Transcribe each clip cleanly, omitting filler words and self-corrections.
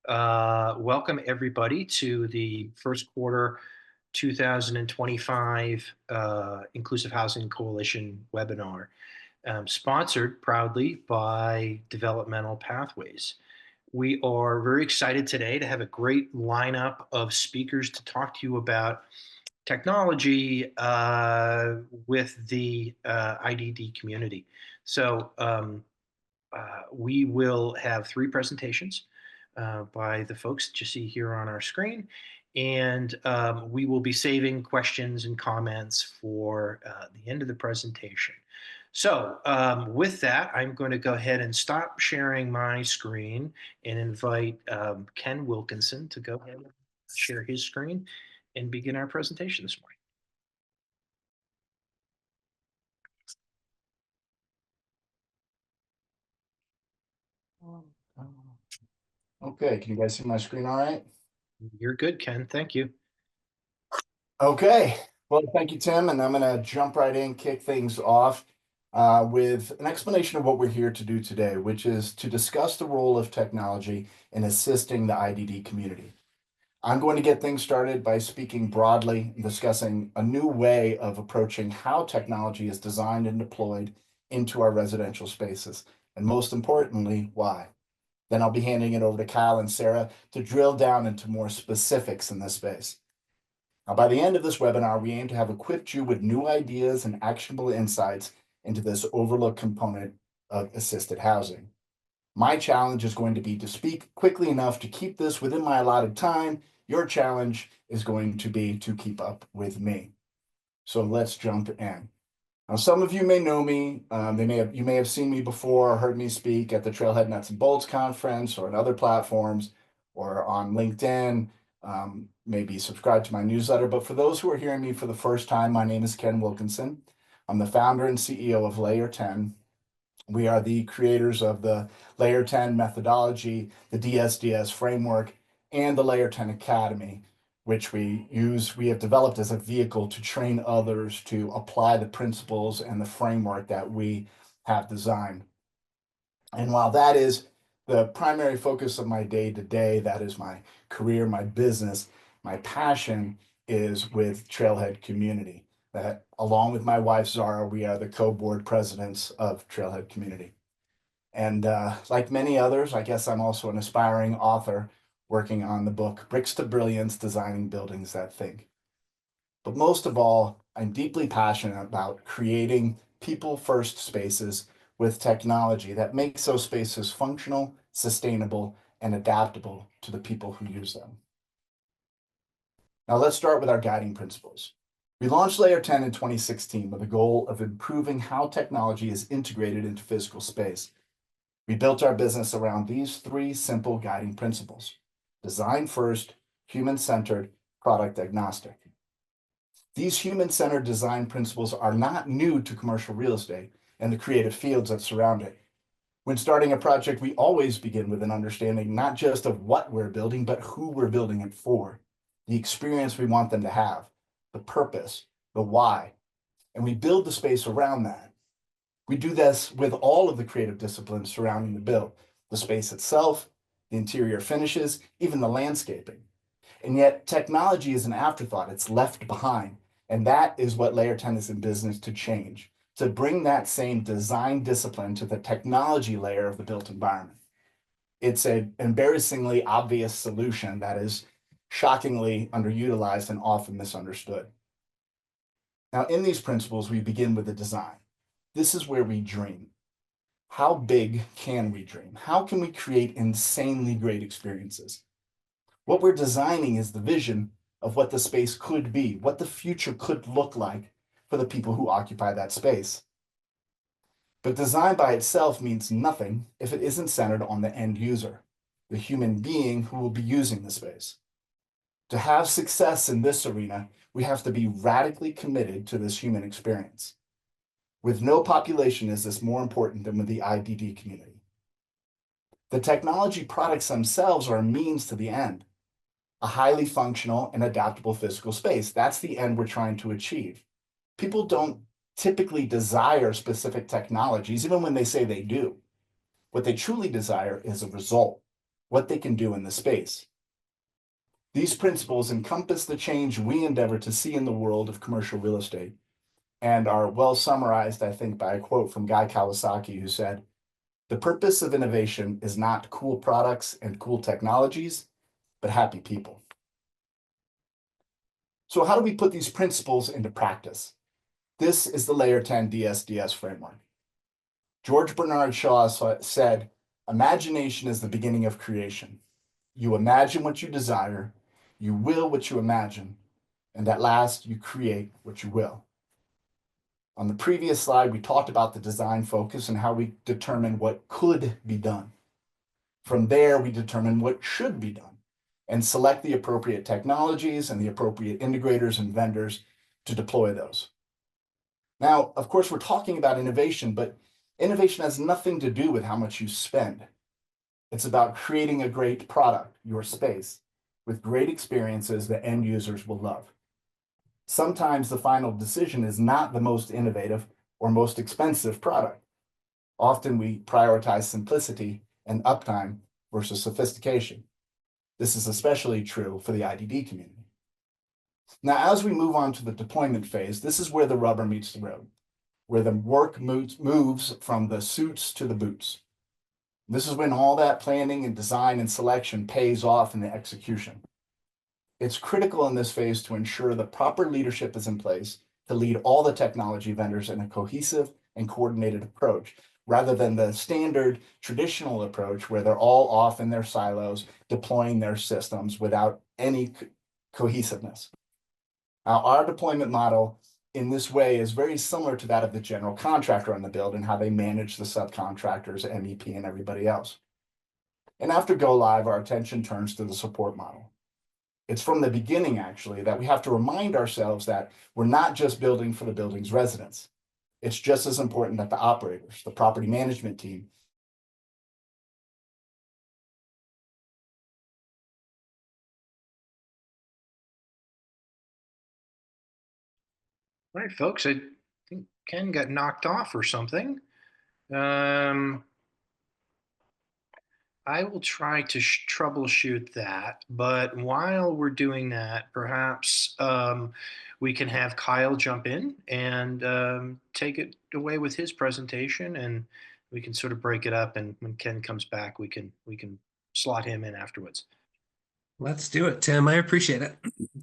Welcome everybody to the first quarter 2025 Inclusive Housing Coalition webinar, sponsored proudly by Developmental Pathways. We are very excited today to have a great lineup of speakers to talk to you about technology with the IDD community. We will have three presentations by the folks that you see here on our screen. And we will be saving questions and comments for the end of the presentation. So with that, I'm going to go ahead and stop sharing my screen and invite Ken Wilkinson to go ahead and share his screen and begin our presentation this morning. Okay, can you guys see my screen all right? You're good, Ken. Thank you. Okay, well, thank you, Tim, and I'm going to jump right in, kick things off with an explanation of what we're here to do today, which is to discuss the role of technology in assisting the IDD community. I'm going to get things started by speaking broadly and discussing a new way of approaching how technology is designed and deployed into our residential spaces, and most importantly, why. Then I'll be handing it over to Kyle and Sarah to drill down into more specifics in this space. Now, by the end of this webinar, we aim to have equipped you with new ideas and actionable insights into this overlooked component of assisted housing. My challenge is going to be to speak quickly enough to keep this within my allotted time. Your challenge is going to be to keep up with me. So let's jump in. Now, some of you may know me. You may have seen me before or heard me speak at the Trailhead Nuts and Bolts conference or on other platforms or on LinkedIn. Maybe subscribe to my newsletter. But for those who are hearing me for the first time, my name is Ken Wilkinson. I'm the founder and CEO of Layer 10. We are the creators of the Layer 10 methodology, the DSDS framework, and the Layer 10 Academy, which we have developed as a vehicle to train others to apply the principles and the framework that we have designed. And while that is the primary focus of my day-to-day, that is my career, my business, my passion is with Trailhead Community. That, along with my wife, Zara, we are the co-board presidents of Trailhead Community. And like many others, I guess I'm also an aspiring author working on the book, Bricks to Brilliance, Designing Buildings That Think. But most of all, I'm deeply passionate about creating people-first spaces with technology that makes those spaces functional, sustainable, and adaptable to the people who use them. Now let's start with our guiding principles. We launched Layer 10 in 2016 with the goal of improving how technology is integrated into physical space. We built our business around these three simple guiding principles: design first, human-centered, product agnostic. These human-centered design principles are not new to commercial real estate and the creative fields that surround it. When starting a project, we always begin with an understanding not just of what we're building, but who we're building it for, the experience we want them to have, the purpose, the why, and we build the space around that. We do this with all of the creative disciplines surrounding the build, the space itself, the interior finishes, even the landscaping. And yet technology is an afterthought, it's left behind. And that is what Layer 10 is in business to change, to bring that same design discipline to the technology layer of the built environment. It's an embarrassingly obvious solution that is shockingly underutilized and often misunderstood. Now, in these principles, we begin with the design. This is where we dream. How big can we dream? How can we create insanely great experiences? What we're designing is the vision of what the space could be, what the future could look like for the people who occupy that space. But design by itself means nothing if it isn't centered on the end user, the human being who will be using the space. To have success in this arena, we have to be radically committed to this human experience. With no population is this more important than with the IDD community. The technology products themselves are a means to the end, a highly functional and adaptable physical space. That's the end we're trying to achieve. People don't typically desire specific technologies, even when they say they do. What they truly desire is a result, what they can do in the space. These principles encompass the change we endeavor to see in the world of commercial real estate and are well summarized, I think, by a quote from Guy Kawasaki, who said, "The purpose of innovation is not cool products and cool technologies, but happy people." So how do we put these principles into practice? This is the Layer 10 DSDS framework. George Bernard Shaw said, "Imagination is the beginning of creation. You imagine what you desire, you will what you imagine, and at last you create what you will." On the previous slide, we talked about the design focus and how we determine what could be done. From there, we determine what should be done and select the appropriate technologies and the appropriate integrators and vendors to deploy those. Now, of course, we're talking about innovation, but innovation has nothing to do with how much you spend. It's about creating a great product, your space, with great experiences that end users will love. Sometimes the final decision is not the most innovative or most expensive product. Often we prioritize simplicity and uptime versus sophistication. This is especially true for the IDD community. Now, as we move on to the deployment phase, this is where the rubber meets the road, where the work moves from the suits to the boots. This is when all that planning and design and selection pays off in the execution. It's critical in this phase to ensure the proper leadership is in place to lead all the technology vendors in a cohesive and coordinated approach, rather than the standard traditional approach where they're all off in their silos, deploying their systems without any cohesiveness. Now, our deployment model in this way is very similar to that of the general contractor on the build and how they manage the subcontractors, MEP, and everybody else. And after go live, our attention turns to the support model. It's from the beginning, actually, that we have to remind ourselves that we're not just building for the building's residents. It's just as important that the operators, the property management team, All right, folks, I think Ken got knocked off or something. Um, I will try to troubleshoot that, but while we're doing that, perhaps we can have Kyle jump in and take it away with his presentation, and we can sort of break it up. And when Ken comes back, we can slot him in afterwards. Let's do it, Tim. I appreciate it.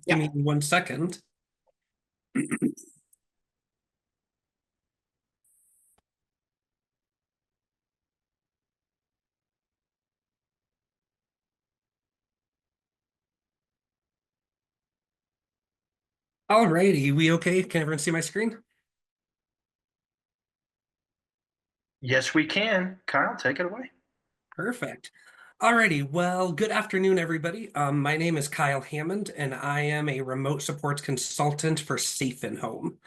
Yeah. Give me 1 second. Alrighty, we okay? Can everyone see my screen? Yes, we can. Kyle, take it away. Perfect. Alrighty, well, good afternoon, everybody. My name is Kyle Hammond, and I am a remote supports consultant for SafeinHome.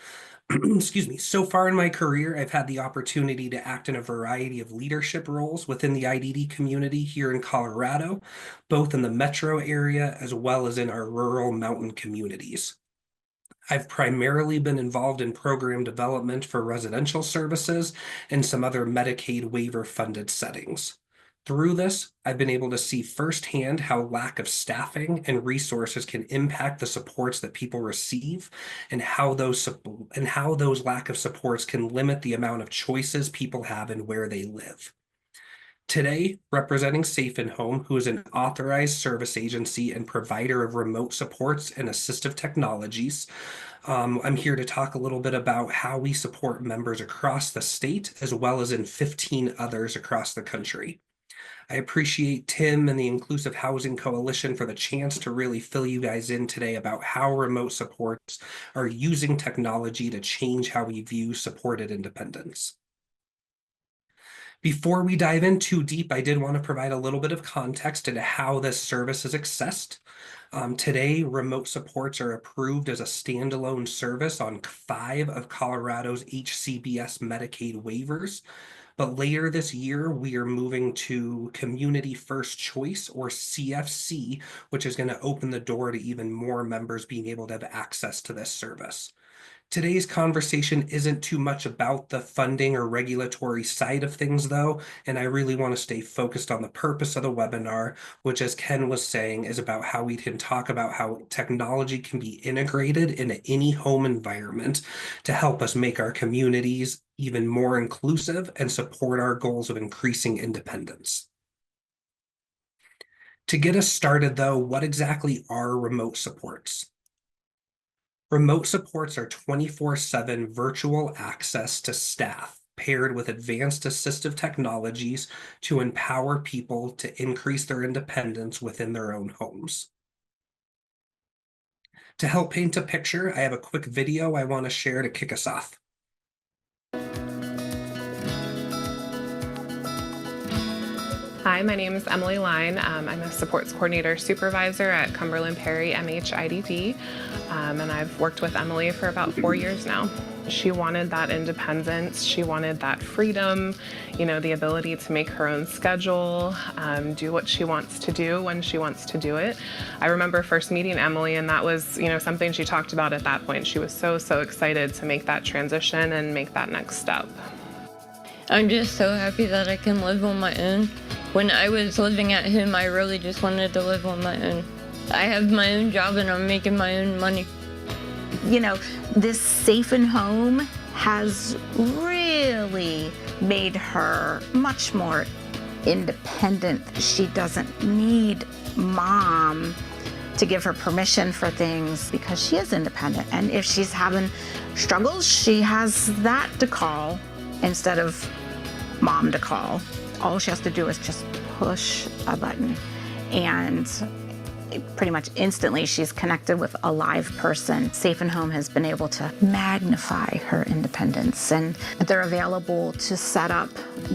Excuse me. So far in my career, I've had the opportunity to act in a variety of leadership roles within the IDD community here in Colorado, both in the metro area as well as in our rural mountain communities. I've primarily been involved in program development for residential services and some other Medicaid waiver-funded settings. Through this, I've been able to see firsthand how lack of staffing and resources can impact the supports that people receive, and how those lack of supports can limit the amount of choices people have in where they live. Today, representing SafeinHome, who is an authorized service agency and provider of remote supports and assistive technologies, I'm here to talk a little bit about how we support members across the state, as well as in 15 others across the country. I appreciate Tim and the Inclusive Housing Coalition for the chance to really fill you guys in today about how remote supports are using technology to change how we view supported independence. Before we dive in too deep, I did want to provide a little bit of context into how this service is accessed. Today, remote supports are approved as a standalone service on 5 of Colorado's HCBS Medicaid waivers. But later this year, we are moving to Community First Choice, or CFC, which is going to open the door to even more members being able to have access to this service. Today's conversation isn't too much about the funding or regulatory side of things, though, and I really want to stay focused on the purpose of the webinar, which, as Ken was saying, is about how we can talk about how technology can be integrated into any home environment to help us make our communities even more inclusive and support our goals of increasing independence. To get us started, though, what exactly are remote supports? Remote supports are 24/7 virtual access to staff paired with advanced assistive technologies to empower people to increase their independence within their own homes. To help paint a picture, I have a quick video I want to share to kick us off. Hi, my name is Emily Line. I'm a supports coordinator supervisor at Cumberland Perry MHIDP, and I've worked with Emily for about 4 years now. She wanted that independence. She wanted that freedom, the ability to make her own schedule, do what she wants to do when she wants to do it. I remember first meeting Emily, and that was, something she talked about at that point. She was so excited to make that transition and make that next step. I'm just so happy that I can live on my own. When I was living at home, I really just wanted to live on my own. I have my own job and I'm making my own money. This SafeinHome has really made her much more independent. She doesn't need mom to give her permission for things because she is independent. And if she's having struggles, she has that to call instead of mom to call. All she has to do is just push a button, and pretty much instantly she's connected with a live person. SafeinHome has been able to magnify her independence, and they're available to set up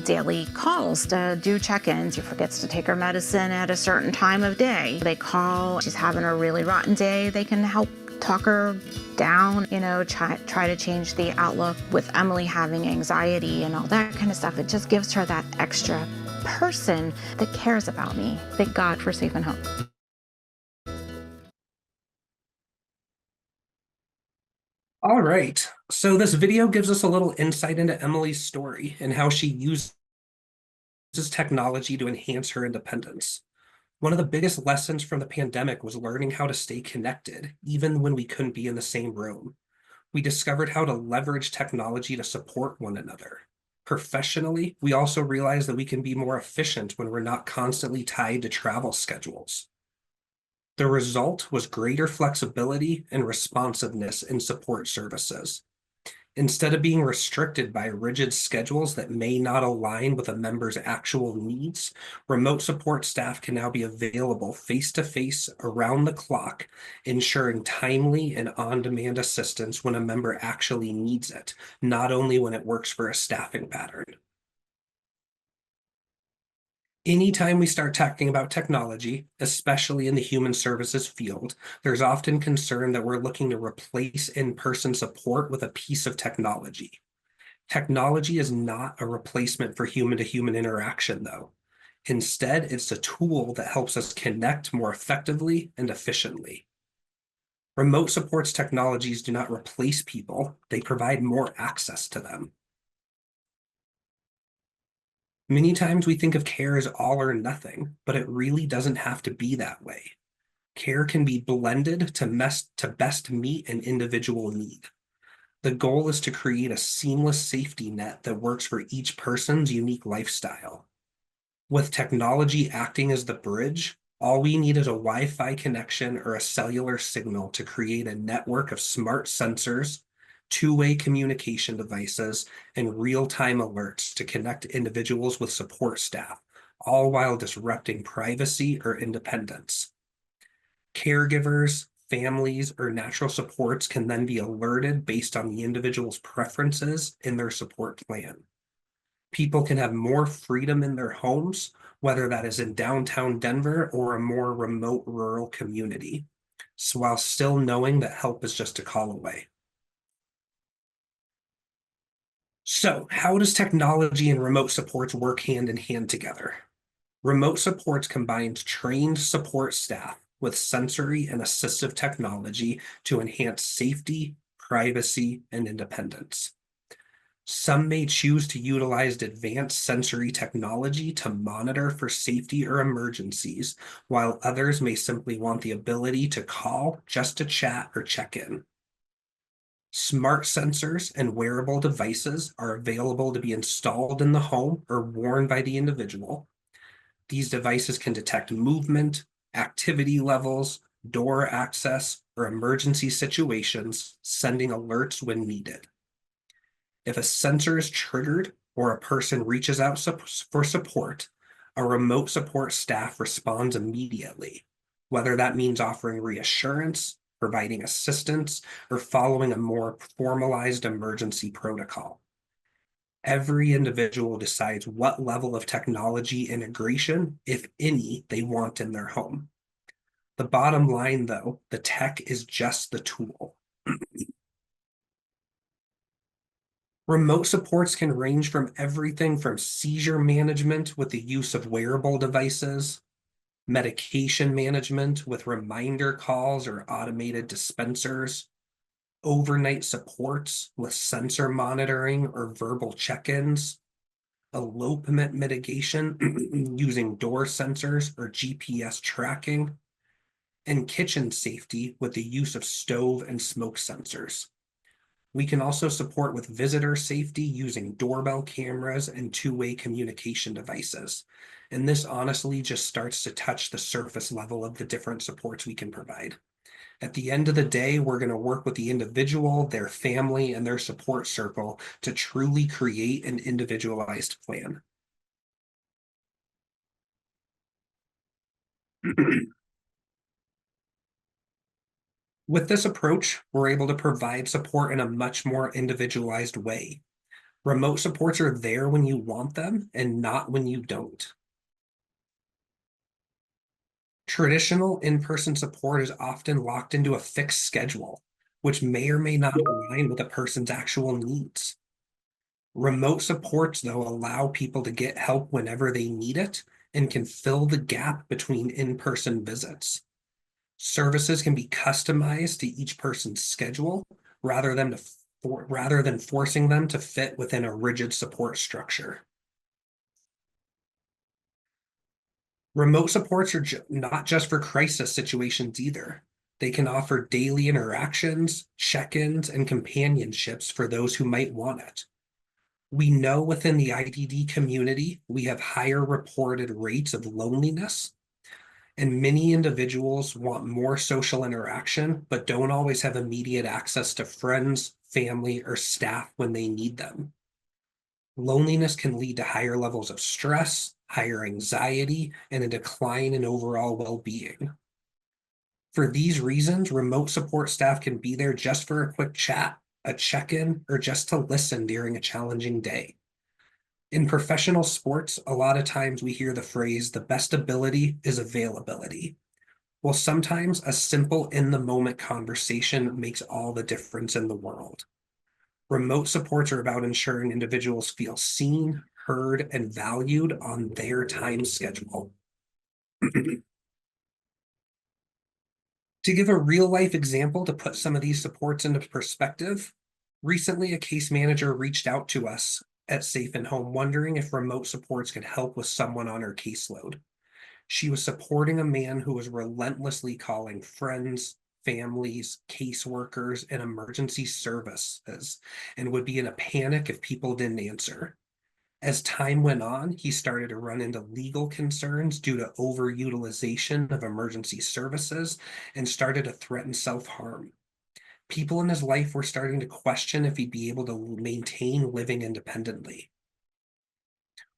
daily calls to do check-ins. She forgets to take her medicine at a certain time of day. They call, she's having a really rotten day, they can help talk her down, try to change the outlook. With Emily having anxiety and all that kind of stuff, it just gives her that extra person that cares about me. Thank God for SafeinHome. All right, so this video gives us a little insight into Emily's story and how she uses technology to enhance her independence. One of the biggest lessons from the pandemic was learning how to stay connected, even when we couldn't be in the same room. We discovered how to leverage technology to support one another. Professionally, we also realized that we can be more efficient when we're not constantly tied to travel schedules. The result was greater flexibility and responsiveness in support services. Instead of being restricted by rigid schedules that may not align with a member's actual needs, remote support staff can now be available face-to-face around the clock, ensuring timely and on-demand assistance when a member actually needs it, not only when it works for a staffing pattern. Anytime we start talking about technology, especially in the human services field, there's often concern that we're looking to replace in-person support with a piece of technology. Technology is not a replacement for human-to-human interaction, though. Instead, it's a tool that helps us connect more effectively and efficiently. Remote supports technologies do not replace people, they provide more access to them. Many times we think of care as all or nothing, but it really doesn't have to be that way. Care can be blended to best meet an individual need. The goal is to create a seamless safety net that works for each person's unique lifestyle. With technology acting as the bridge, all we need is a Wi-Fi connection or a cellular signal to create a network of smart sensors, two-way communication devices, and real-time alerts to connect individuals with support staff, all while disrupting privacy or independence. Caregivers, families, or natural supports can then be alerted based on the individual's preferences in their support plan. People can have more freedom in their homes, whether that is in downtown Denver or a more remote rural community, so while still knowing that help is just a call away. So, how does technology and remote supports work hand in hand together? Remote supports combines trained support staff with sensory and assistive technology to enhance safety, privacy, and independence. Some may choose to utilize advanced sensory technology to monitor for safety or emergencies, while others may simply want the ability to call just to chat or check in. Smart sensors and wearable devices are available to be installed in the home or worn by the individual. These devices can detect movement, activity levels, door access, or emergency situations, sending alerts when needed. If a sensor is triggered or a person reaches out for support, a remote support staff responds immediately, whether that means offering reassurance, providing assistance, or following a more formalized emergency protocol. Every individual decides what level of technology integration, if any, they want in their home. The bottom line, though, the tech is just the tool. Remote supports can range from everything from seizure management with the use of wearable devices, medication management with reminder calls or automated dispensers, overnight supports with sensor monitoring or verbal check-ins, elopement mitigation using door sensors or GPS tracking, and kitchen safety with the use of stove and smoke sensors. We can also support with visitor safety using doorbell cameras and two-way communication devices. And this honestly just starts to touch the surface level of the different supports we can provide. At the end of the day, we're going to work with the individual, their family, and their support circle to truly create an individualized plan. With this approach, we're able to provide support in a much more individualized way. Remote supports are there when you want them and not when you don't. Traditional in-person support is often locked into a fixed schedule, which may or may not align with a person's actual needs. Remote supports, though, allow people to get help whenever they need it and can fill the gap between in-person visits. Services can be customized to each person's schedule rather than forcing them to fit within a rigid support structure. Remote supports are not just for crisis situations either. They can offer daily interactions, check-ins, and companionships for those who might want it. We know within the IDD community, we have higher reported rates of loneliness, and many individuals want more social interaction, but don't always have immediate access to friends, family, or staff when they need them. Loneliness can lead to higher levels of stress, higher anxiety, and a decline in overall well-being. For these reasons, remote support staff can be there just for a quick chat, a check-in, or just to listen during a challenging day. In professional sports, a lot of times we hear the phrase, the best ability is availability. Well, sometimes a simple in-the-moment conversation makes all the difference in the world. Remote supports are about ensuring individuals feel seen, heard, and valued on their time schedule. To give a real-life example to put some of these supports into perspective, recently a case manager reached out to us at SafeinHome wondering if remote supports could help with someone on her caseload. She was supporting a man who was relentlessly calling friends, families, caseworkers, and emergency services, and would be in a panic if people didn't answer. As time went on, he started to run into legal concerns due to overutilization of emergency services and started to threaten self-harm. People in his life were starting to question if he'd be able to maintain living independently.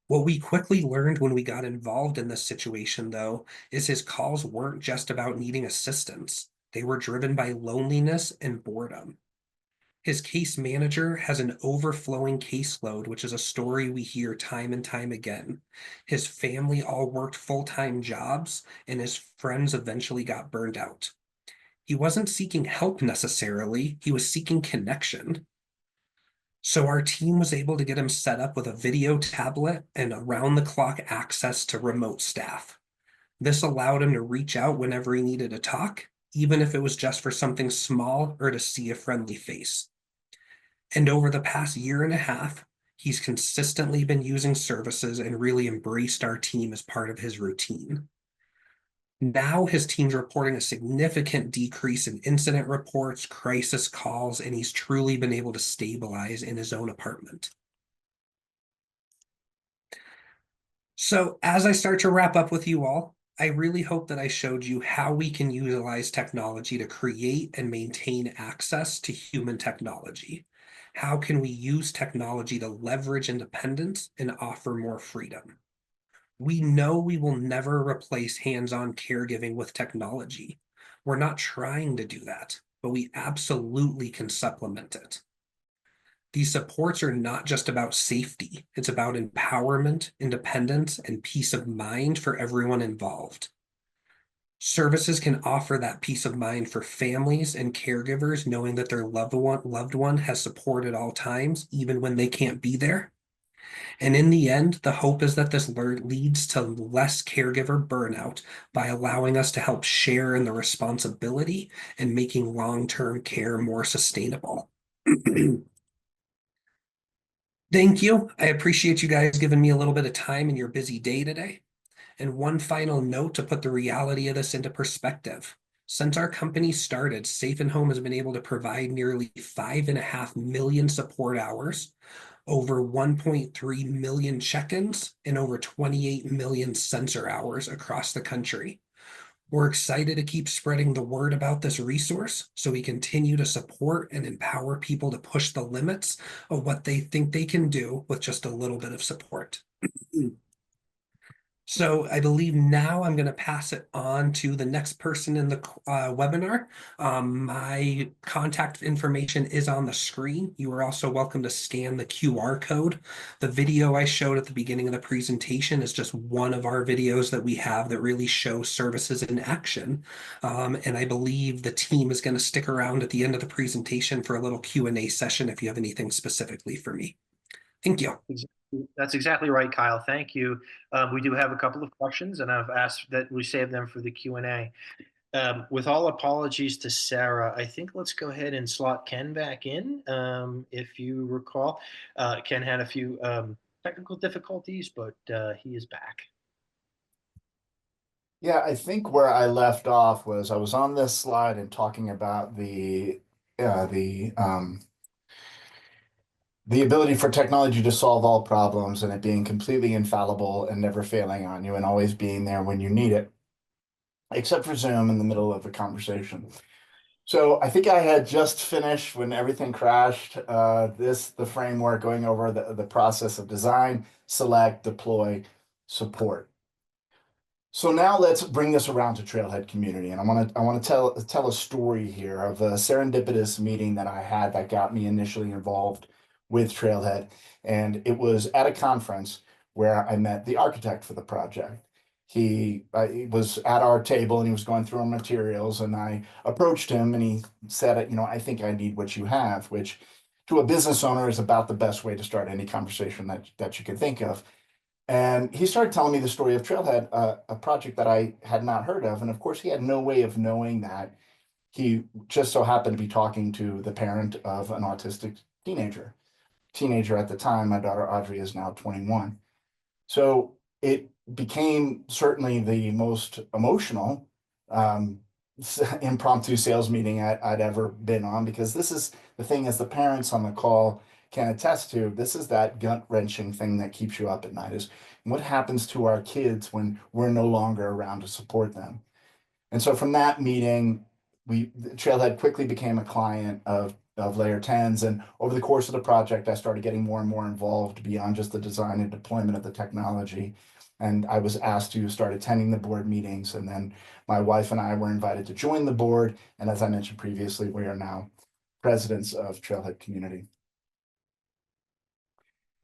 What we quickly learned when we got involved in this situation, though, is his calls weren't just about needing assistance. They were driven by loneliness and boredom. His case manager has an overflowing caseload, which is a story we hear time and time again. His family all worked full-time jobs, and his friends eventually got burned out. He wasn't seeking help necessarily, he was seeking connection. So our team was able to get him set up with a video tablet and around-the-clock access to remote staff. This allowed him to reach out whenever he needed to talk, even if it was just for something small or to see a friendly face. And over the past year and a half, he's consistently been using services and really embraced our team as part of his routine. Now his team's reporting a significant decrease in incident reports, crisis calls, and he's truly been able to stabilize in his own apartment. So as I start to wrap up with you all, I really hope that I showed you how we can utilize technology to create and maintain access to human technology. How can we use technology to leverage independence and offer more freedom? We know we will never replace hands-on caregiving with technology. We're not trying to do that, but we absolutely can supplement it. These supports are not just about safety. It's about empowerment, independence, and peace of mind for everyone involved. Services can offer that peace of mind for families and caregivers, knowing that their loved one has support at all times, even when they can't be there. And in the end, the hope is that this leads to less caregiver burnout by allowing us to help share in the responsibility and making long-term care more sustainable. Thank you. I appreciate you guys giving me a little bit of time in your busy day today. And one final note to put the reality of this into perspective. Since our company started, SafeinHome has been able to provide nearly 5.5 million support hours, over 1.3 million check-ins, and over 28 million sensor hours across the country. We're excited to keep spreading the word about this resource so we continue to support and empower people to push the limits of what they think they can do with just a little bit of support. So I believe now I'm going to pass it on to the next person in the webinar. My contact information is on the screen. You are also welcome to scan the QR code. The video I showed at the beginning of the presentation is just one of our videos that we have that really show services in action. And I believe the team is going to stick around at the end of the presentation for a little Q&A session if you have anything specifically for me. Thank you. That's exactly right, Kyle. Thank you. We do have a couple of questions, and I've asked that we save them for the Q&A. With all apologies to Sarah, I think let's go ahead and slot Ken back in. If you recall, Ken had a few technical difficulties, but he is back. Yeah, I think where I left off was I was on this slide and talking about the ability for technology to solve all problems and it being completely infallible and never failing on you and always being there when you need it, except for Zoom in the middle of a conversation. So I think I had just finished when everything crashed, the framework going over the process of design, select, deploy, support. So now let's bring this around to Trailhead community. And I want to tell a story here of a serendipitous meeting that I had that got me initially involved with Trailhead. And it was at a conference where I met the architect for the project. He was at our table and he was going through our materials, and I approached him and he said, you know, I think I need what you have, which to a business owner is about the best way to start any conversation that you can think of. And he started telling me the story of Trailhead, a project that I had not heard of. And of course, he had no way of knowing that. He just so happened to be talking to the parent of an autistic teenager at the time. My daughter Audrey is now 21. So it became certainly the most emotional impromptu sales meeting I'd ever been on, because this is the thing, as the parents on the call can attest to, this is that gut-wrenching thing that keeps you up at night, is what happens to our kids when we're no longer around to support them. And so from that meeting, Trailhead quickly became a client of Layer 10s. And over the course of the project, I started getting more and more involved beyond just the design and deployment of the technology. And I was asked to start attending the board meetings. And then my wife and I were invited to join the board. And as I mentioned previously, we are now presidents of Trailhead Community.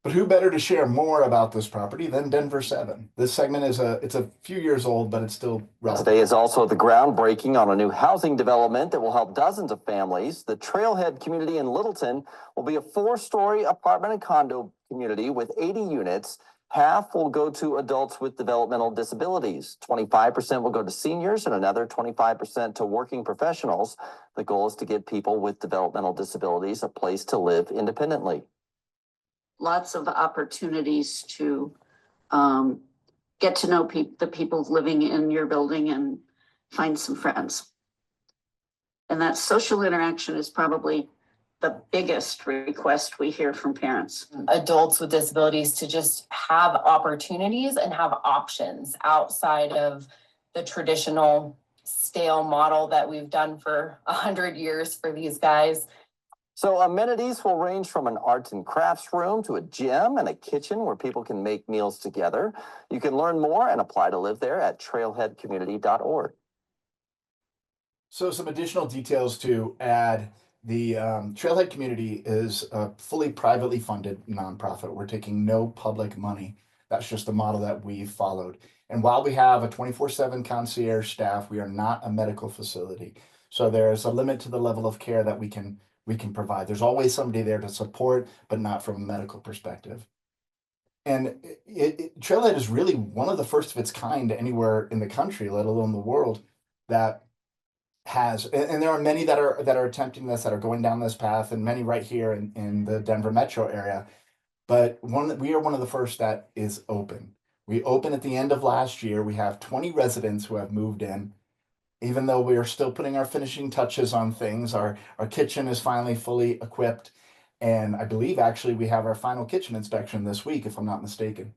But who better to share more about this property than Denver 7? This segment it's a few years old, but it's still relevant. Today is also the groundbreaking on a new housing development that will help dozens of families. The Trailhead community in Littleton will be a 4-story apartment and condo community with 80 units Half will go to adults with developmental disabilities. 25% will go to seniors and another 25% to working professionals. The goal is to give people with developmental disabilities a place to live independently. Lots of opportunities to get to know the people living in your building and find some friends. And that social interaction is probably the biggest request we hear from parents. Adults with disabilities to just have opportunities and have options outside of the traditional stale model that we've done for 100 years for these guys. So amenities will range from an arts and crafts room to a gym and a kitchen where people can make meals together. You can learn more and apply to live there at trailheadcommunity.org. So some additional details to add. The Trailhead Community is a fully privately funded nonprofit. We're taking no public money. That's just the model that we've followed. And while we have a 24/7 concierge staff, we are not a medical facility. So there's a limit to the level of care that we can provide. There's always somebody there to support, but not from a medical perspective. And Trailhead is really one of the first of its kind anywhere in the country, let alone the world, that has, and there are many that are attempting this, that are going down this path, and many right here in the Denver metro area. But we are one of the first that is open. We opened at the end of last year. We have 20 residents who have moved in. Even though we are still putting our finishing touches on things, our kitchen is finally fully equipped. And I believe actually we have our final kitchen inspection this week, if I'm not mistaken.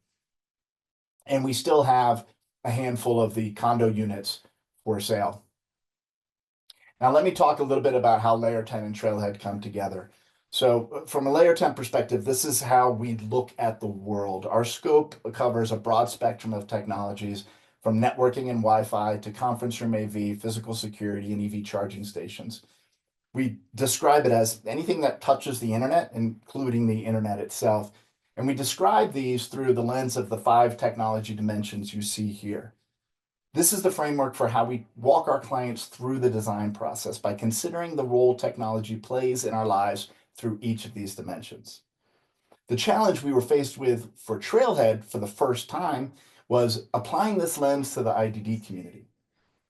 And we still have a handful of the condo units for sale. Now, let me talk a little bit about how Layer 10 and Trailhead come together. So from a Layer 10 perspective, this is how we look at the world. Our scope covers a broad spectrum of technologies, from networking and Wi-Fi to conference room AV, physical security, and EV charging stations. We describe it as anything that touches the internet, including the internet itself. And we describe these through the lens of the 5 technology dimensions you see here. This is the framework for how we walk our clients through the design process by considering the role technology plays in our lives through each of these dimensions. The challenge we were faced with for Trailhead for the first time was applying this lens to the IDD community.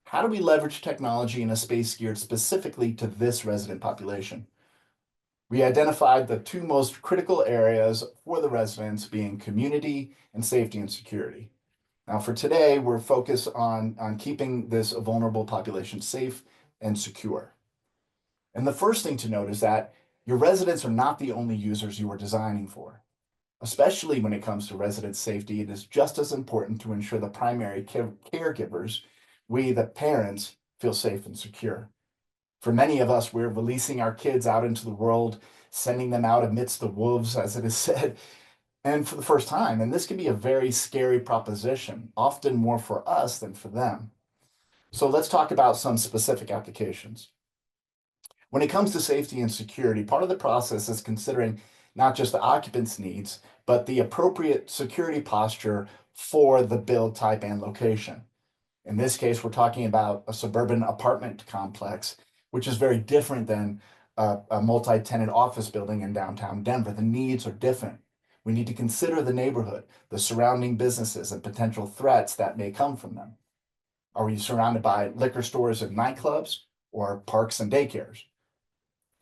How do we leverage technology in a space geared specifically to this resident population? We identified the 2 most critical areas for the residents being community and safety and security. Now, for today, we're focused on keeping this vulnerable population safe and secure. And the first thing to note is that your residents are not the only users you are designing for. Especially when it comes to resident safety, it is just as important to ensure the primary caregivers, we, the parents, feel safe and secure. For many of us, we're releasing our kids out into the world, sending them out amidst the wolves, as it is said, and for the first time. And this can be a very scary proposition, often more for us than for them. So let's talk about some specific applications. When it comes to safety and security, part of the process is considering not just the occupant's needs, but the appropriate security posture for the build type and location. In this case, we're talking about a suburban apartment complex, which is very different than a multi-tenant office building in downtown Denver. The needs are different. We need to consider the neighborhood, the surrounding businesses, and potential threats that may come from them. Are we surrounded by liquor stores and nightclubs, or parks and daycares?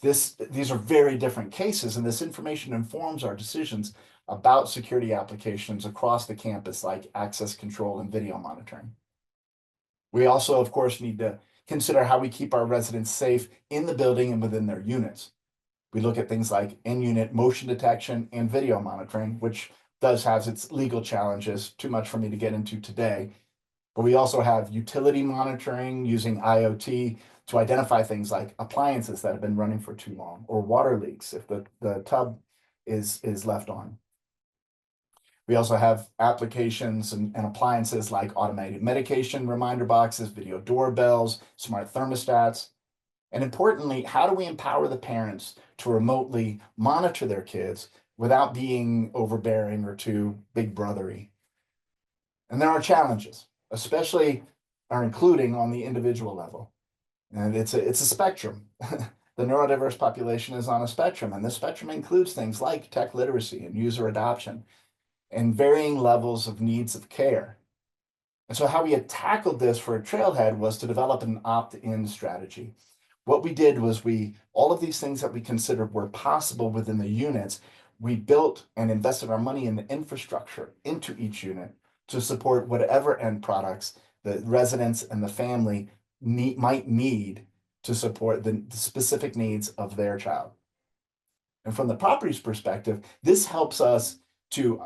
These are very different cases, and this information informs our decisions about security applications across the campus, like access control and video monitoring. We also, of course, need to consider how we keep our residents safe in the building and within their units. We look at things like in-unit motion detection and video monitoring, which does have its legal challenges, too much for me to get into today. But we also have utility monitoring using IoT to identify things like appliances that have been running for too long, or water leaks if the tub is left on. We also have applications and appliances like automated medication reminder boxes, video doorbells, smart thermostats. And importantly, how do we empower the parents to remotely monitor their kids without being overbearing or too big brothery? And there are challenges, especially are including on the individual level. And it's a spectrum. The neurodiverse population is on a spectrum, and this spectrum includes things like tech literacy and user adoption. and varying levels of needs of care. And so how we had tackled this for a trailhead was to develop an opt-in strategy. What we did was all of these things that we considered were possible within the units, we built and invested our money in the infrastructure into each unit to support whatever end products the residents and the family might need to support the specific needs of their child. And from the property's perspective, this helps us to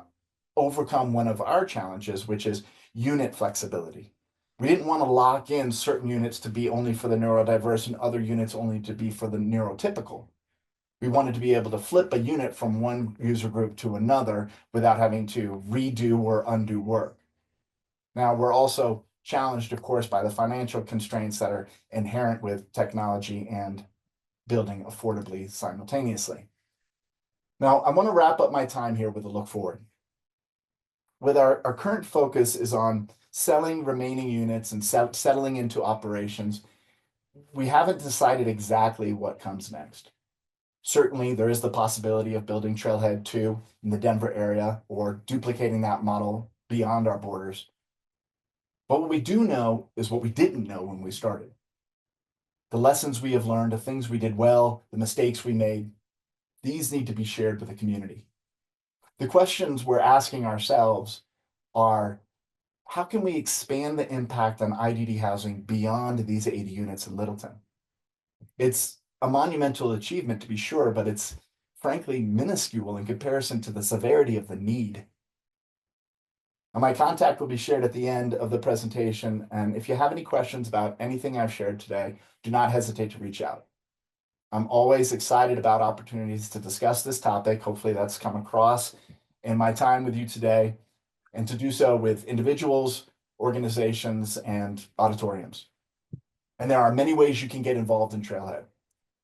overcome one of our challenges, which is unit flexibility. We didn't want to lock in certain units to be only for the neurodiverse and other units only to be for the neurotypical. We wanted to be able to flip a unit from one user group to another without having to redo or undo work. Now, we're also challenged, of course, by the financial constraints that are inherent with technology and building affordably simultaneously. Now, I want to wrap up my time here with a look forward. With our current focus is on selling remaining units and settling into operations, we haven't decided exactly what comes next. Certainly, there is the possibility of building Trailhead 2 in the Denver area or duplicating that model beyond our borders. But what we do know is what we didn't know when we started. The lessons we have learned, the things we did well, the mistakes we made, these need to be shared with the community. The questions we're asking ourselves are, how can we expand the impact on IDD housing beyond these 80 units in Littleton? It's a monumental achievement to be sure, but it's frankly minuscule in comparison to the severity of the need. And my contact will be shared at the end of the presentation. And if you have any questions about anything I've shared today, do not hesitate to reach out. I'm always excited about opportunities to discuss this topic. Hopefully that's come across in my time with you today, and to do so with individuals, organizations, and auditoriums. And there are many ways you can get involved in Trailhead.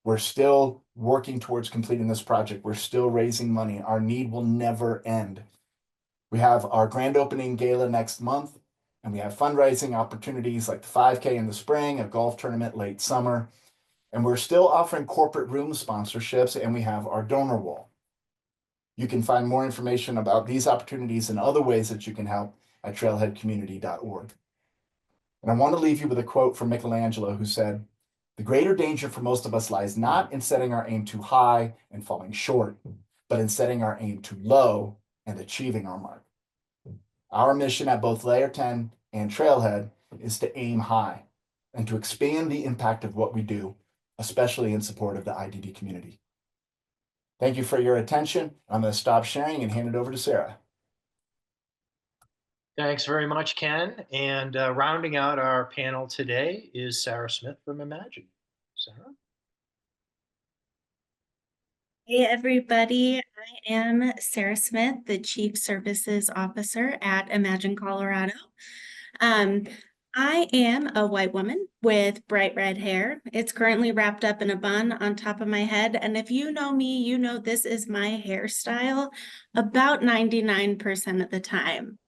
We're still working towards completing this project. We're still raising money. Our need will never end. We have our grand opening gala next month, and we have fundraising opportunities like the 5K in the spring, a golf tournament late summer, and we're still offering corporate room sponsorships, and we have our donor wall. You can find more information about these opportunities and other ways that you can help at trailheadcommunity.org. And I want to leave you with a quote from Michelangelo, who said, "The greater danger for most of us lies not in setting our aim too high and falling short, but in setting our aim too low and achieving our mark." Our mission at both Layer 10 and Trailhead is to aim high and to expand the impact of what we do, especially in support of the IDD community. Thank you for your attention. I'm going to stop sharing and hand it over to Sarah. Thanks very much, Ken. And rounding out our panel today is Sarah Smith from Imagine. Sarah? Hey everybody, I am Sarah Smith, the Chief Services Officer at Imagine Colorado. I am a white woman with bright red hair. It's currently wrapped up in a bun on top of my head. And if you know me, you know this is my hairstyle about 99% of the time.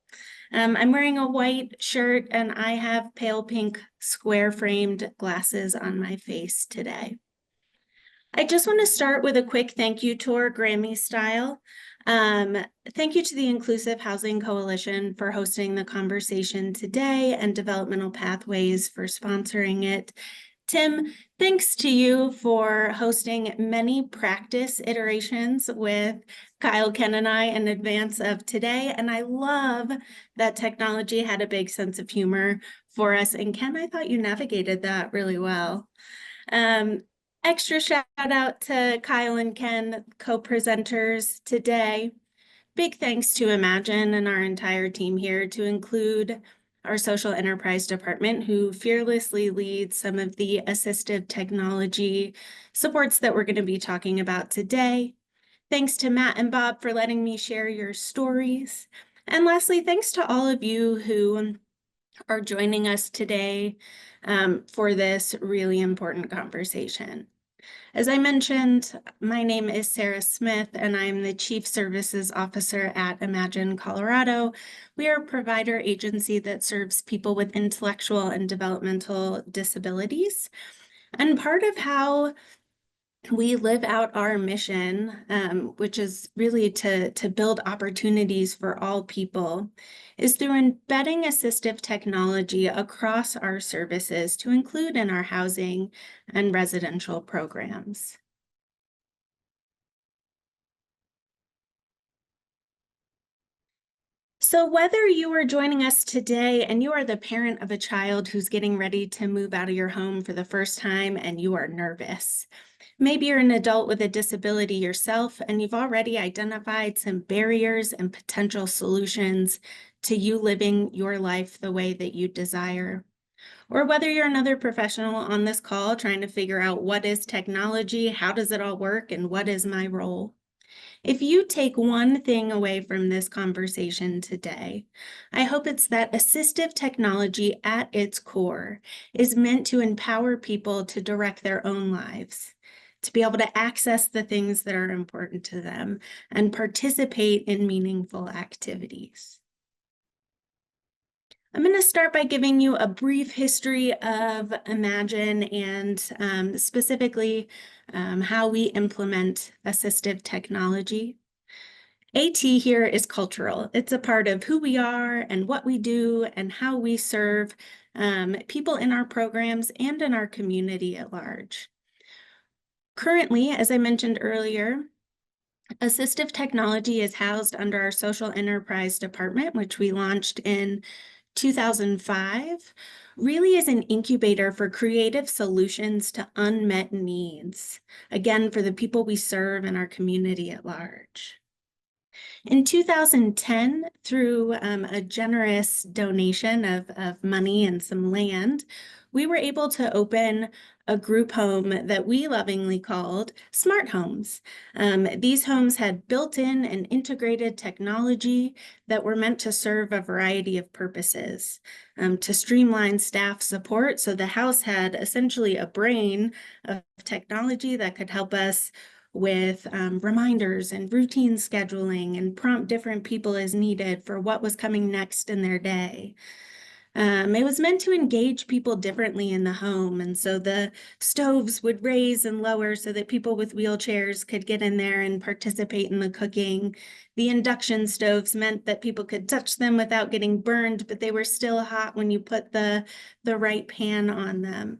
I'm wearing a white shirt and I have pale pink square framed glasses on my face today. I just want to start with a quick thank you to our Grammy style. Thank you to the Inclusive Housing Coalition for hosting the conversation today and Developmental Pathways for sponsoring it. Tim, thanks to you for hosting many practice iterations with Kyle, Ken, and I in advance of today. And I love that technology had a big sense of humor for us. And Ken, I thought you navigated that really well. Extra shout out to Kyle and Ken, co-presenters today. Big thanks to Imagine and our entire team here, to include our social enterprise department, who fearlessly leads some of the assistive technology supports that we're going to be talking about today. Thanks to Matt and Bob for letting me share your stories. And lastly, thanks to all of you who are joining us today for this really important conversation. As I mentioned, my name is Sarah Smith, and I'm the Chief Services Officer at Imagine Colorado. We are a provider agency that serves people with intellectual and developmental disabilities. And part of how we live out our mission, which is really to build opportunities for all people, is through embedding assistive technology across our services to include in our housing and residential programs. So whether you are joining us today and you are the parent of a child who's getting ready to move out of your home for the first time and you are nervous, maybe you're an adult with a disability yourself and you've already identified some barriers and potential solutions to you living your life the way that you desire. Or whether you're another professional on this call trying to figure out what is technology, how does it all work, and what is my role. If you take one thing away from this conversation today, I hope it's that assistive technology at its core is meant to empower people to direct their own lives, to be able to access the things that are important to them and participate in meaningful activities. I'm going to start by giving you a brief history of Imagine and specifically how we implement assistive technology. AT here is cultural. It's a part of who we are and what we do and how we serve people in our programs and in our community at large. Currently, as I mentioned earlier, assistive technology is housed under our social enterprise department, which we launched in 2005, really is an incubator for creative solutions to unmet needs, again, for the people we serve in our community at large. In 2010, through a generous donation of money and some land, we were able to open a group home that we lovingly called Smart Homes. These homes had built-in and integrated technology that were meant to serve a variety of purposes, to streamline staff support. So the house had essentially a brain of technology that could help us with reminders and routine scheduling and prompt different people as needed for what was coming next in their day. It was meant to engage people differently in the home. And so the stoves would raise and lower so that people with wheelchairs could get in there and participate in the cooking. The induction stoves meant that people could touch them without getting burned, but they were still hot when you put the right pan on them.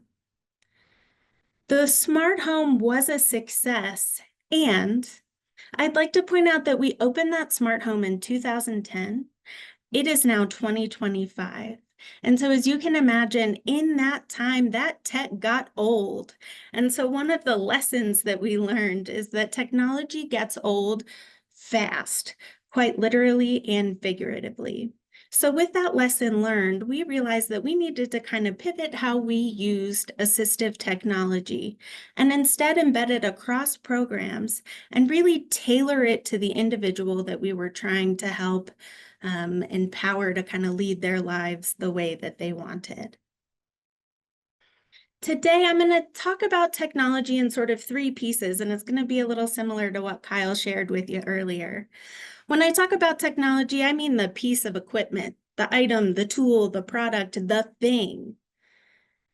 The smart home was a success, and I'd like to point out that we opened that smart home in 2010. It is now 2025. And so as you can imagine, in that time, that tech got old. And so one of the lessons that we learned is that technology gets old fast, quite literally and figuratively. So with that lesson learned, we realized that we needed to kind of pivot how we used assistive technology and instead embed it across programs and really tailor it to the individual that we were trying to help empower to kind of lead their lives the way that they wanted. Today, I'm going to talk about technology in sort of three pieces, and it's going to be a little similar to what Kyle shared with you earlier. When I talk about technology, I mean the piece of equipment, the item, the tool, the product, the thing.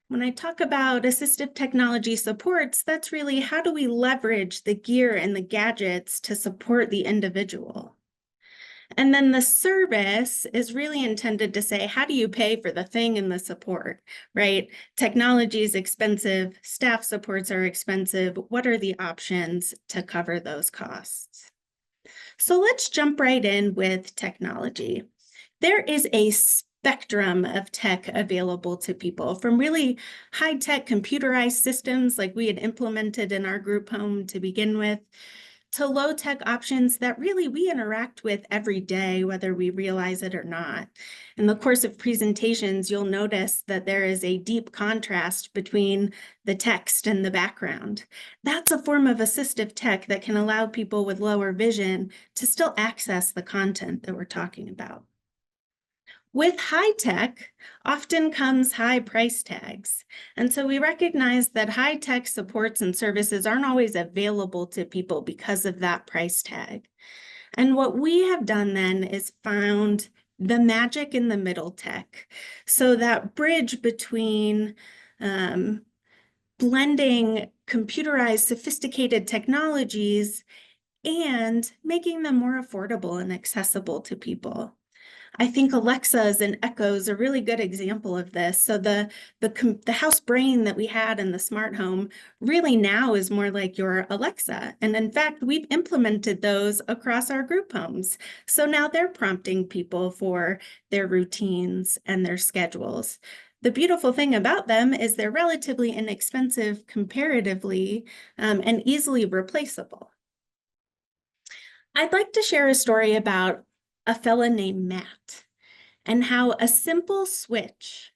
When I talk about assistive technology supports, that's really how do we leverage the gear and the gadgets to support the individual? And then the service is really intended to say, how do you pay for the thing and the support, right? Technology is expensive, staff supports are expensive. What are the options to cover those costs? So let's jump right in with technology. There is a spectrum of tech available to people, from really high-tech computerized systems like we had implemented in our group home to begin with, to low-tech options that really we interact with every day, whether we realize it or not. In the course of presentations, you'll notice that there is a deep contrast between the text and the background. That's a form of assistive tech that can allow people with lower vision to still access the content that we're talking about. With high tech often comes high price tags. And so we recognize that high tech supports and services aren't always available to people because of that price tag. And what we have done then is found the magic in the middle tech. So that bridge between blending computerized, sophisticated technologies and making them more affordable and accessible to people. I think Alexas and Echoes are a really good example of this. So the house brain that we had in the smart home really now is more like your Alexa. And in fact, we've implemented those across our group homes. So now they're prompting people for their routines and their schedules. The beautiful thing about them is they're relatively inexpensive comparatively, and easily replaceable. I'd like to share a story about a fella named Matt and how a simple switch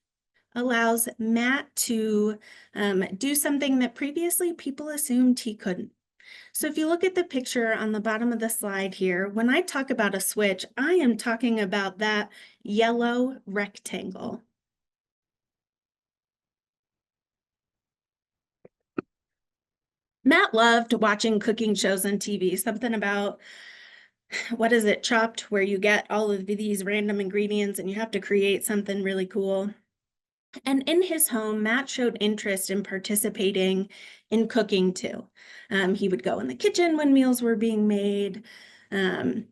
allows Matt to do something that previously people assumed he couldn't. So if you look at the picture on the bottom of the slide here, when I talk about a switch, I am talking about that yellow rectangle. Matt loved watching cooking shows on TV, something about, what is it, Chopped, where you get all of these random ingredients and you have to create something really cool. And in his home, Matt showed interest in participating in cooking too. He would go in the kitchen when meals were being made. And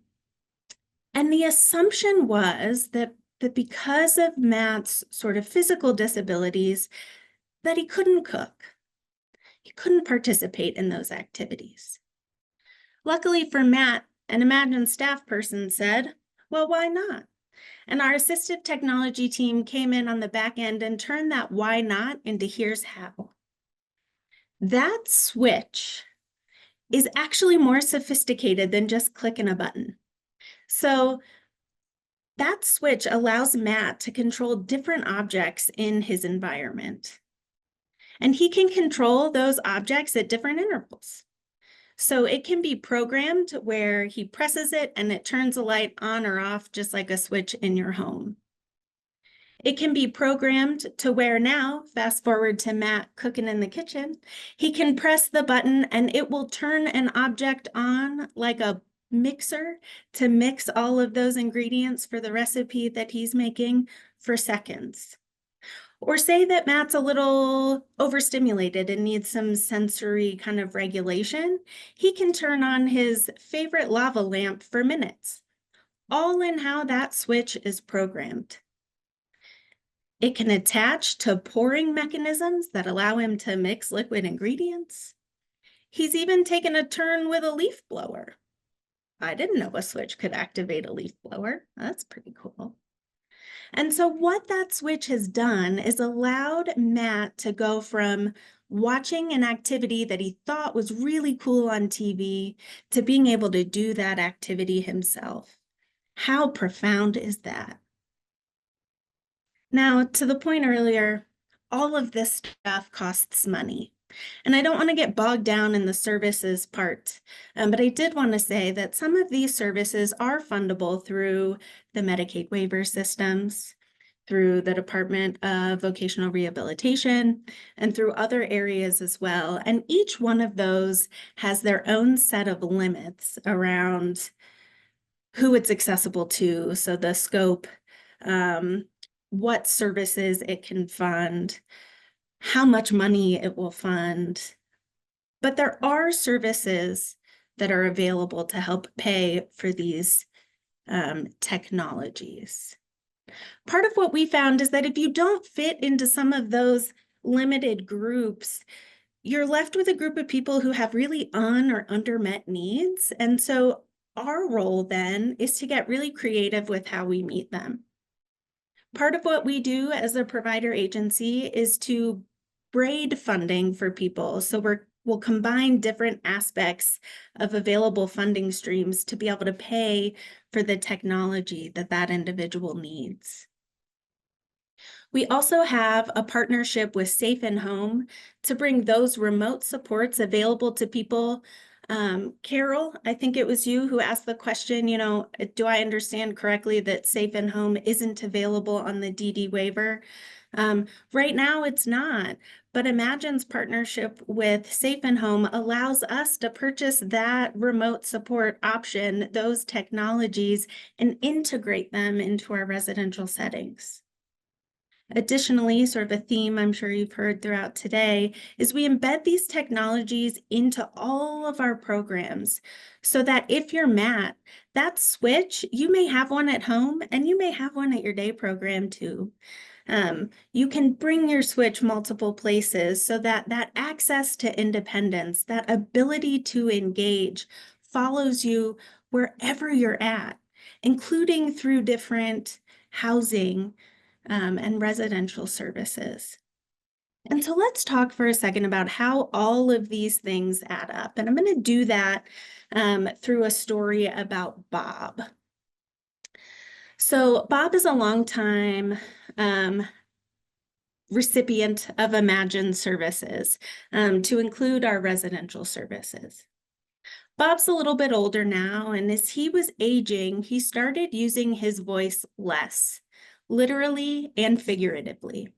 the assumption was that because of Matt's sort of physical disabilities, that he couldn't cook. He couldn't participate in those activities. Luckily for Matt, an Imagine staff person said, well, why not? And our assistive technology team came in on the back end and turned that why not into here's how. That switch is actually more sophisticated than just clicking a button. So that switch allows Matt to control different objects in his environment. And he can control those objects at different intervals. So it can be programmed where he presses it and it turns a light on or off, just like a switch in your home. It can be programmed to where now, fast forward to Matt cooking in the kitchen, he can press the button and it will turn an object on like a mixer to mix all of those ingredients for the recipe that he's making for seconds. Or say that Matt's a little overstimulated and needs some sensory kind of regulation, he can turn on his favorite lava lamp for minutes, all in how that switch is programmed. It can attach to pouring mechanisms that allow him to mix liquid ingredients. He's even taken a turn with a leaf blower. I didn't know a switch could activate a leaf blower. That's pretty cool. And so what that switch has done is allowed Matt to go from watching an activity that he thought was really cool on TV to being able to do that activity himself. How profound is that? Now, to the point earlier, all of this stuff costs money. And I don't want to get bogged down in the services part, but I did want to say that some of these services are fundable through the Medicaid waiver systems, through the Department of Vocational Rehabilitation, and through other areas as well. And each one of those has their own set of limits around who it's accessible to. So the scope, what services it can fund, how much money it will fund. But there are services that are available to help pay for these technologies. Part of what we found is that if you don't fit into some of those limited groups, you're left with a group of people who have really or undermet needs. And so our role then is to get really creative with how we meet them. Part of what we do as a provider agency is to braid funding for people. So we'll combine different aspects of available funding streams to be able to pay for the technology that that individual needs. We also have a partnership with SafeinHome to bring those remote supports available to people. Carol, I think it was you who asked the question, do I understand correctly that SafeinHome isn't available on the DD waiver? Right now it's not, but Imagine's partnership with SafeinHome allows us to purchase that remote support option, those technologies, and integrate them into our residential settings. Additionally, sort of a theme I'm sure you've heard throughout today, is we embed these technologies into all of our programs so that if you're Matt, that switch, you may have one at home and you may have one at your day program too. You can bring your switch multiple places so that that access to independence, that ability to engage follows you wherever you're at, including through different housing and residential services. And so let's talk for a second about how all of these things add up. And I'm going to do that through a story about Bob. So Bob is a longtime recipient of Imagine services, to include our residential services. Bob's a little bit older now, and as he was aging, he started using his voice less, literally and figuratively.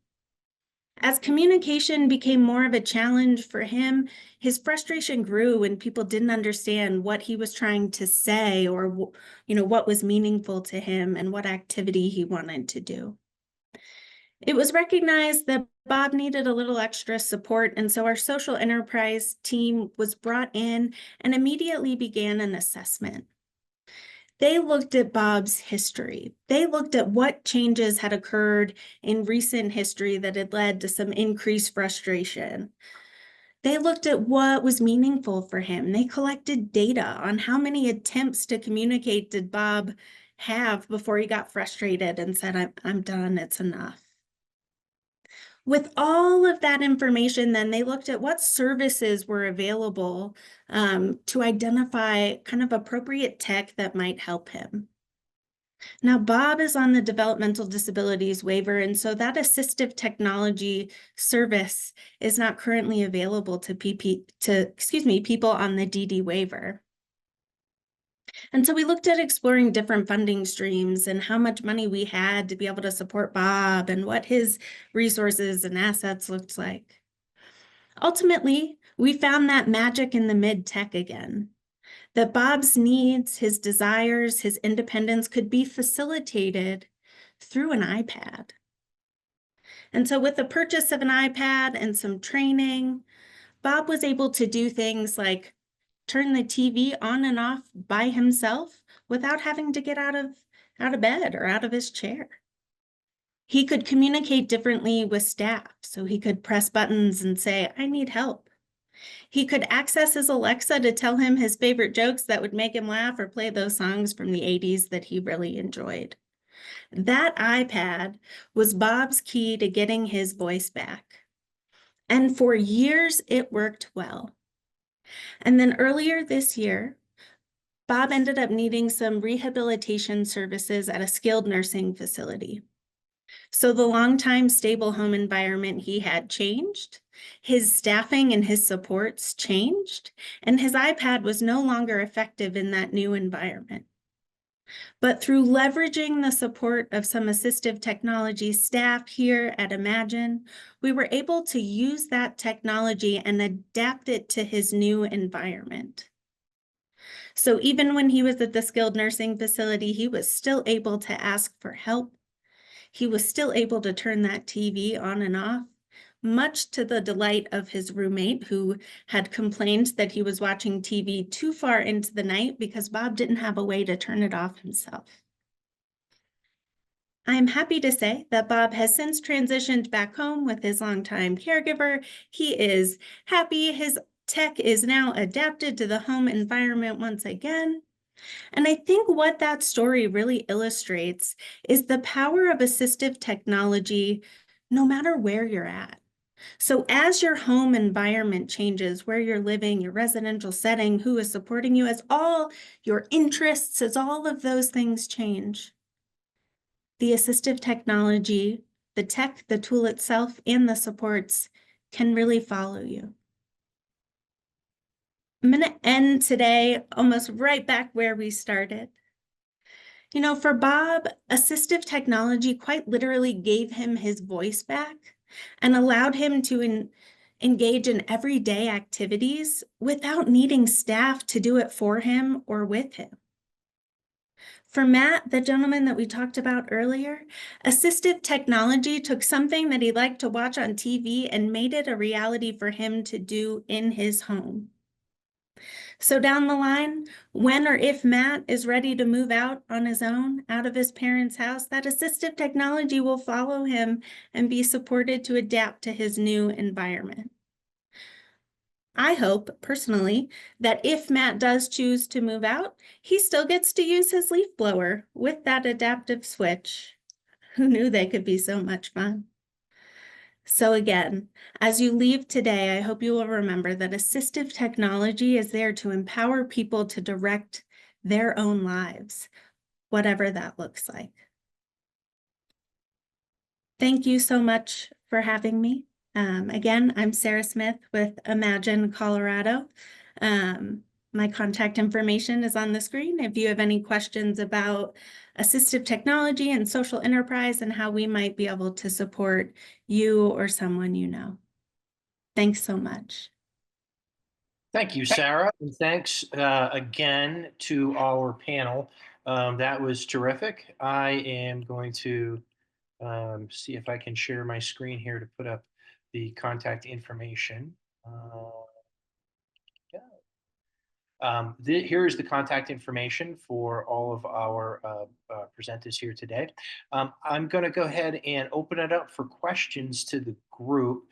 As communication became more of a challenge for him, his frustration grew when people didn't understand what he was trying to say or, what was meaningful to him and what activity he wanted to do. It was recognized that Bob needed a little extra support, and so our social enterprise team was brought in and immediately began an assessment. They looked at Bob's history. They looked at what changes had occurred in recent history that had led to some increased frustration. They looked at what was meaningful for him. They collected data on how many attempts to communicate did Bob have before he got frustrated and said, I'm done, it's enough. With all of that information, then they looked at what services were available to identify kind of appropriate tech that might help him. Now, Bob is on the developmental disabilities waiver, and so that assistive technology service is not currently available to people on the DD waiver. And so we looked at exploring different funding streams and how much money we had to be able to support Bob and what his resources and assets looked like. Ultimately, we found that magic in the mid-tech again, that Bob's needs, his desires, his independence could be facilitated through an iPad. And so with the purchase of an iPad and some training, Bob was able to do things like turn the TV on and off by himself without having to get out of bed or out of his chair. He could communicate differently with staff, so he could press buttons and say, I need help. He could access his Alexa to tell him his favorite jokes that would make him laugh or play those songs from the 80s that he really enjoyed. That iPad was Bob's key to getting his voice back. And for years, it worked well. And then earlier this year, Bob ended up needing some rehabilitation services at a skilled nursing facility. So the longtime stable home environment he had changed, his staffing and his supports changed, and his iPad was no longer effective in that new environment. But through leveraging the support of some assistive technology staff here at Imagine, we were able to use that technology and adapt it to his new environment. So even when he was at the skilled nursing facility, he was still able to ask for help. He was still able to turn that TV on and off, much to the delight of his roommate, who had complained that he was watching TV too far into the night because Bob didn't have a way to turn it off himself. I am happy to say that Bob has since transitioned back home with his longtime caregiver. He is happy. His tech is now adapted to the home environment once again. And I think what that story really illustrates is the power of assistive technology, no matter where you're at. So as your home environment changes, where you're living, your residential setting, who is supporting you, as all your interests, as all of those things change, the assistive technology, the tech, the tool itself, and the supports can really follow you. I'm going to end today almost right back where we started. For Bob, assistive technology quite literally gave him his voice back and allowed him to engage in everyday activities without needing staff to do it for him or with him. For Matt, the gentleman that we talked about earlier, assistive technology took something that he liked to watch on TV and made it a reality for him to do in his home. So down the line, when or if Matt is ready to move out on his own, out of his parents' house, that assistive technology will follow him and be supported to adapt to his new environment. I hope, personally, that if Matt does choose to move out, he still gets to use his leaf blower with that adaptive switch. Who knew they could be so much fun? So again, as you leave today, I hope you will remember that assistive technology is there to empower people to direct their own lives, whatever that looks like. Thank you so much for having me. Again, I'm Sarah Smith with Imagine Colorado. My contact information is on the screen. If you have any questions about assistive technology and social enterprise and how we might be able to support you or someone you know. Thanks so much. Thank you, Sarah, and thanks again to our panel. That was terrific. I am going to see if I can share my screen here to put up the contact information. Here's the contact information for all of our presenters here today. I'm going to go ahead and open it up for questions to the group.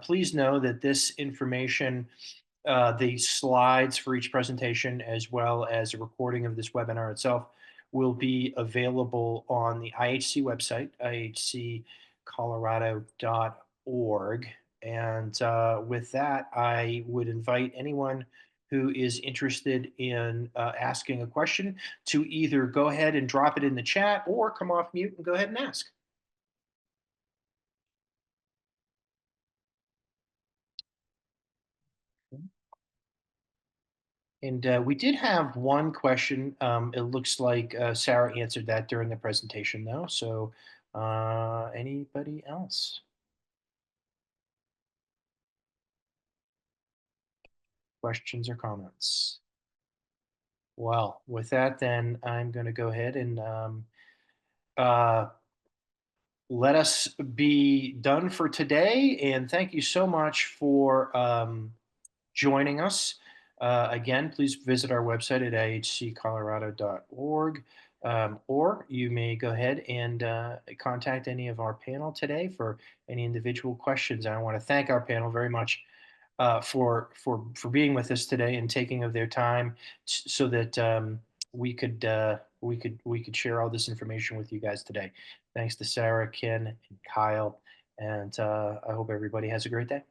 Please know that this information, the slides for each presentation, as well as a recording of this webinar itself, will be available on the IHC website, ihccolorado.org. And with that, I would invite anyone who is interested in asking a question to either go ahead and drop it in the chat or come off mute and go ahead and ask. And we did have one question. It looks like Sarah answered that during the presentation, though. So anybody else? Questions or comments? Well, with that, then I'm going to go ahead and let us be done for today. And thank you so much for joining us. Again, please visit our website at ihccolorado.org, or you may go ahead and contact any of our panel today for any individual questions. And I want to thank our panel very much for being with us today and taking of their time so that we could share all this information with you guys today. Thanks to Sarah, Ken, and Kyle, and I hope everybody has a great day.